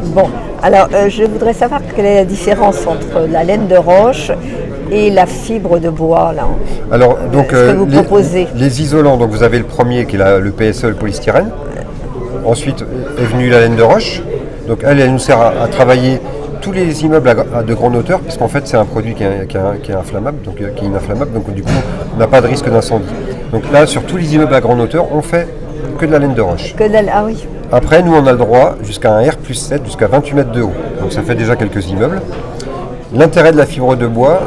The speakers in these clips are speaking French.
Bon, alors je voudrais savoir quelle est la différence entre la laine de roche et la fibre de bois là. Alors, donc, ce que vous proposez. les isolants, donc vous avez le premier qui est le PSE, le polystyrène. Ensuite est venue la laine de roche. Donc elle nous sert à travailler tous les immeubles à de grande hauteur, parce qu'en fait c'est un produit qui est inflammable, donc qui est inafflammable, donc du coup on n'a pas de risque d'incendie. Donc là, sur tous les immeubles à grande hauteur, on fait que de la laine de roche. Ah oui. Après, nous on a le droit jusqu'à un R+7, jusqu'à 28 mètres de haut. Donc ça fait déjà quelques immeubles. L'intérêt de la fibre de bois,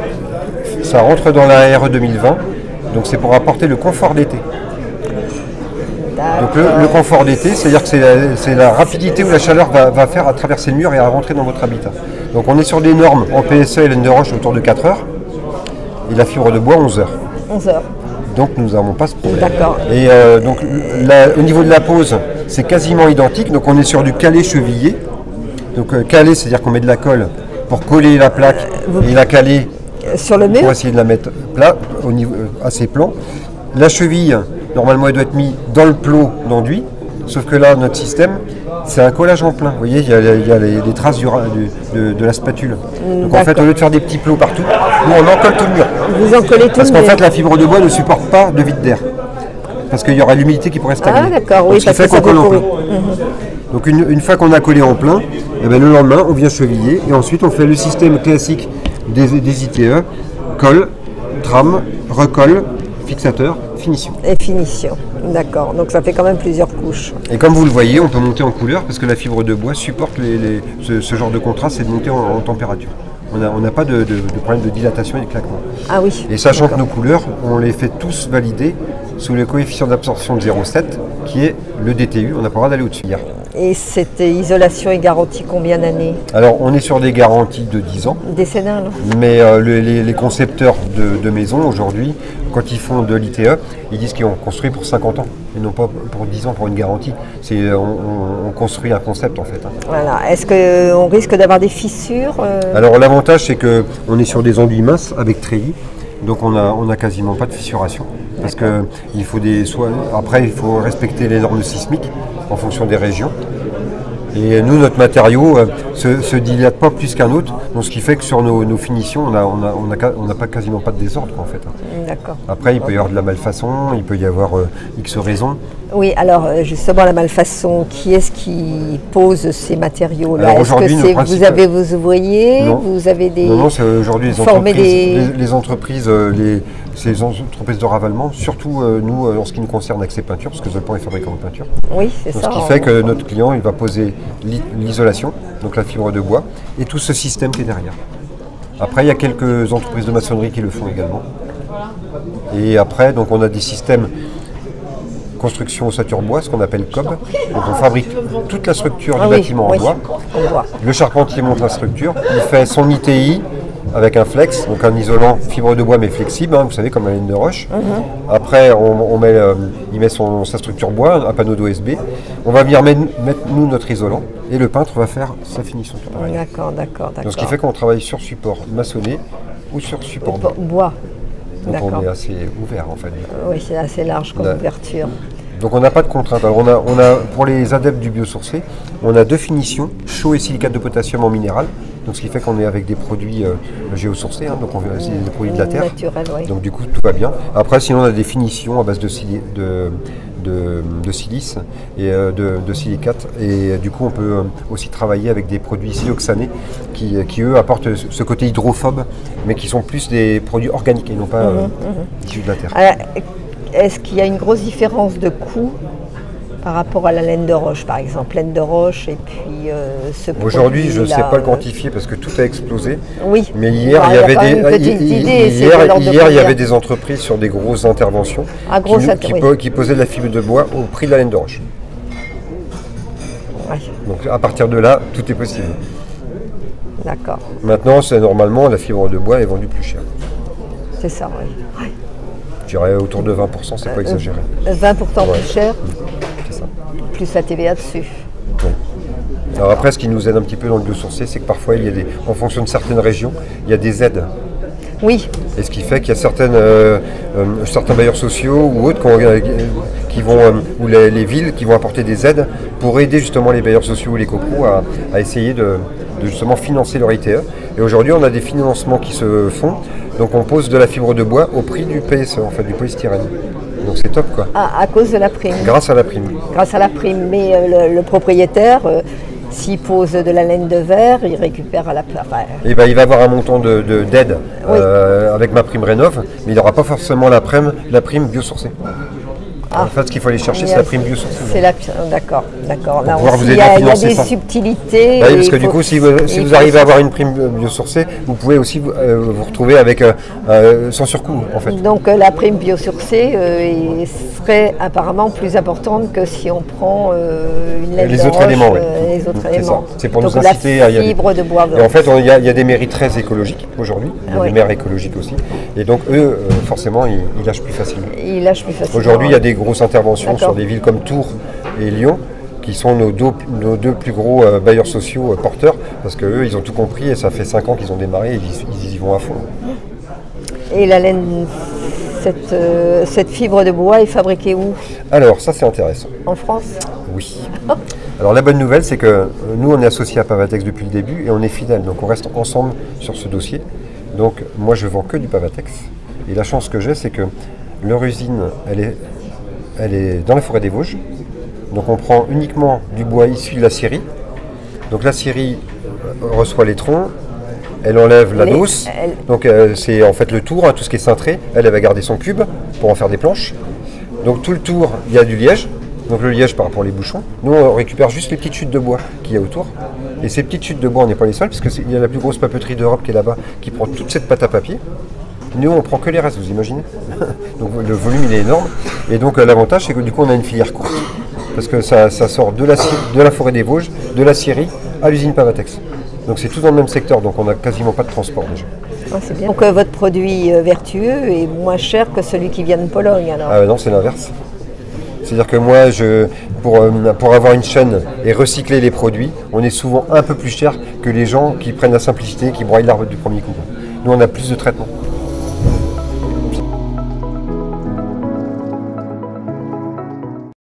ça rentre dans la RE 2020, donc c'est pour apporter le confort d'été. Donc le confort d'été, c'est-à-dire que c'est la rapidité où la chaleur va faire à traverser le mur et à rentrer dans votre habitat. Donc on est sur des normes en PSE et laine de roche autour de 4 heures, et la fibre de bois 11 heures. 11 heures. Donc nous n'avons pas ce problème. D'accord. Et donc au niveau de la pose, c'est quasiment identique. Donc on est sur du calé chevillé. Donc calé, c'est-à-dire qu'on met de la colle pour coller la plaque et la caler sur le mur. Pour essayer de la mettre plat, au niveau assez plan. La cheville, normalement, elle doit être mise dans le plot d'enduit. Sauf que là, notre système, c'est un collage en plein. Vous voyez, il y a les traces de la spatule. Donc en fait, au lieu de faire des petits plots partout, nous on encolle tout le mur. Vous en collez tout. Parce qu'en fait, la fibre de bois ne supporte pas de vide d'air. Parce qu'il y aura l'humidité qui pourrait stagner. Ah d'accord, oui, parce que ça colle en plein. Mmh. Donc une fois qu'on a collé en plein, et bien, le lendemain, on vient cheviller. Et ensuite, on fait le système classique des ITE. Colle, trame, recolle, fixateur, finition. Et finition, d'accord. Donc ça fait quand même plusieurs couches. Et comme vous le voyez, on peut monter en couleur parce que la fibre de bois supporte ce genre de contraste, c'est de monter en température. On n'a pas de problème de dilatation et de claquement. Ah oui. Et sachant que nos couleurs, on les fait tous valider sous le coefficient d'absorption de 0,7 qui est le DTU, on n'a pas le droit d'aller au-dessus. Et cette isolation est garantie combien d'années? Alors on est sur des garanties de 10 ans. Décennales. Mais les concepteurs de maisons aujourd'hui, quand ils font de l'ITE, ils disent qu'ils ont construit pour 50 ans et non pas pour 10 ans pour une garantie. On construit un concept en fait. Voilà. Est-ce qu'on risque d'avoir des fissures Alors l'avantage c'est qu'on est sur des enduits minces avec treillis. Donc on a quasiment pas de fissuration parce que après il faut respecter les normes sismiques en fonction des régions. Et nous, notre matériau se dilate pas plus qu'un autre, donc ce qui fait que sur nos finitions, on n'a pas quasiment pas de désordre en fait. D'accord. Après, il peut y avoir de la malfaçon, il peut y avoir X raisons. Oui, alors justement la malfaçon, qui est-ce qui pose ces matériaux-là? Est-ce que vous avez vos ouvriers? Non. Vous avez des... Non, c'est aujourd'hui les entreprises, ces entreprises de ravalement, surtout nous en ce qui nous concerne avec ces peintures, parce que Zolpan est fabricant de peinture. Oui, c'est ça. Ce qui fait que notre client, il va poser l'isolation, donc la fibre de bois, et tout ce système qui est derrière. Après, il y a quelques entreprises de maçonnerie qui le font également. Et après, donc on a des systèmes construction ossature bois, ce qu'on appelle COB. Donc on fabrique toute la structure du bâtiment en bois. Le charpentier monte la structure, il fait son ITI avec un flex, donc un isolant fibre de bois mais flexible, vous savez, comme la laine de roche. Après, il met sa structure bois, un panneau d'OSB. On va venir mettre nous notre isolant et le peintre va faire sa finition. D'accord. Donc ce qui fait qu'on travaille sur support maçonné ou sur support bois. Donc on est assez ouvert en fait. Oui, c'est assez large comme ouverture. Donc on n'a pas de contrainte. Alors on a pour les adeptes du biosourcé, on a 2 finitions, chaud et silicate de potassium en minéral. Donc ce qui fait qu'on est avec des produits géosourcés, donc c'est des produits de la terre. Naturel, oui. Donc du coup tout va bien. Après sinon on a des finitions à base de silice et de silicate. Et du coup on peut aussi travailler avec des produits siloxanés qui eux apportent ce côté hydrophobe, mais qui sont plus des produits organiques et non pas issus de la terre. Alors, est-ce qu'il y a une grosse différence de coût par rapport à la laine de roche, par exemple, laine de roche et puis ce produit? Aujourd'hui, je ne sais pas le quantifier parce que tout a explosé. Oui. Mais hier, il y avait des entreprises sur des grosses interventions qui posaient de la fibre de bois au prix de la laine de roche. Ouais. Donc à partir de là, tout est possible. D'accord. Maintenant, normalement, la fibre de bois est vendue plus cher. C'est ça, oui. Je dirais autour de 20%, c'est pas exagéré. 20% plus cher, c'est ça. Plus la TVA dessus. Oui. Alors après, ce qui nous aide un petit peu dans le biosourcé, c'est que parfois, en fonction de certaines régions, il y a des aides. Oui. Et ce qui fait qu'il y a certains bailleurs sociaux ou autres ou les villes qui vont apporter des aides pour aider justement les bailleurs sociaux ou les copros à essayer de justement financer leur ITE. Et aujourd'hui, on a des financements qui se font. Donc on pose de la fibre de bois au prix du PSE, en fait, du polystyrène. Donc c'est top, quoi. Ah, à cause de la prime. Grâce à la prime. Grâce à la prime. Mais le propriétaire, s'il pose de la laine de verre, il récupère à la place. Et ben, il va avoir un montant d'aide avec ma prime Rénov', mais il n'aura pas forcément la prime biosourcée. En fait, ce qu'il faut aller chercher, c'est la prime biosourcée. D'accord. Là, il y a des subtilités. Bah oui, parce que du coup, si vous arrivez à avoir une prime biosourcée, vous pouvez aussi vous retrouver avec sans surcoût, en fait. Donc la prime biosourcée serait apparemment plus importante que si on prend une laine de roche, éléments, oui. Les autres éléments. C'est pour donc nous inciter à y fibre de bois. Et en fait, il y a des mairies très écologiques aujourd'hui, il y a des maires écologiques aussi. Et donc eux, forcément, ils lâchent plus facilement. Aujourd'hui, il y a des grosses interventions sur des villes comme Tours et Lyon, qui sont nos deux plus gros bailleurs sociaux porteurs, parce qu'eux, ils ont tout compris et ça fait 5 ans qu'ils ont démarré et ils y vont à fond. Et la laine, cette fibre de bois est fabriquée où? Alors, ça c'est intéressant. En France? Oui. Alors la bonne nouvelle, c'est que nous, on est associés à Pavatex depuis le début et on est fidèles, donc on reste ensemble sur ce dossier. Donc moi, je vends que du Pavatex. Et la chance que j'ai, c'est que leur usine, elle est dans la forêt des Vosges. Donc on prend uniquement du bois issu de la scierie. Donc la scierie reçoit les troncs, elle enlève la douce. Donc c'est en fait le tour, tout ce qui est cintré. Elle va garder son cube pour en faire des planches. Donc tout le tour, il y a du liège. Donc le liège par rapport aux bouchons. Nous, on récupère juste les petites chutes de bois qu'il y a autour. Et ces petites chutes de bois, on n'est pas les seuls, parce qu'il y a la plus grosse papeterie d'Europe qui est là-bas, qui prend toute cette pâte à papier. Nous, on prend que les restes, vous imaginez. Donc le volume, il est énorme. Et donc l'avantage, c'est que du coup, on a une filière courte. Parce que ça sort de la forêt des Vosges, de la scierie, à l'usine Pavatex. Donc c'est tout dans le même secteur, donc on n'a quasiment pas de transport déjà. Ah, c'est bien. Donc votre produit vertueux est moins cher que celui qui vient de Pologne, alors? Ah non, c'est l'inverse. C'est-à-dire que moi, pour avoir une chaîne et recycler les produits, on est souvent un peu plus cher que les gens qui prennent la simplicité, qui broient l'arbre du premier coup. Nous, on a plus de traitement.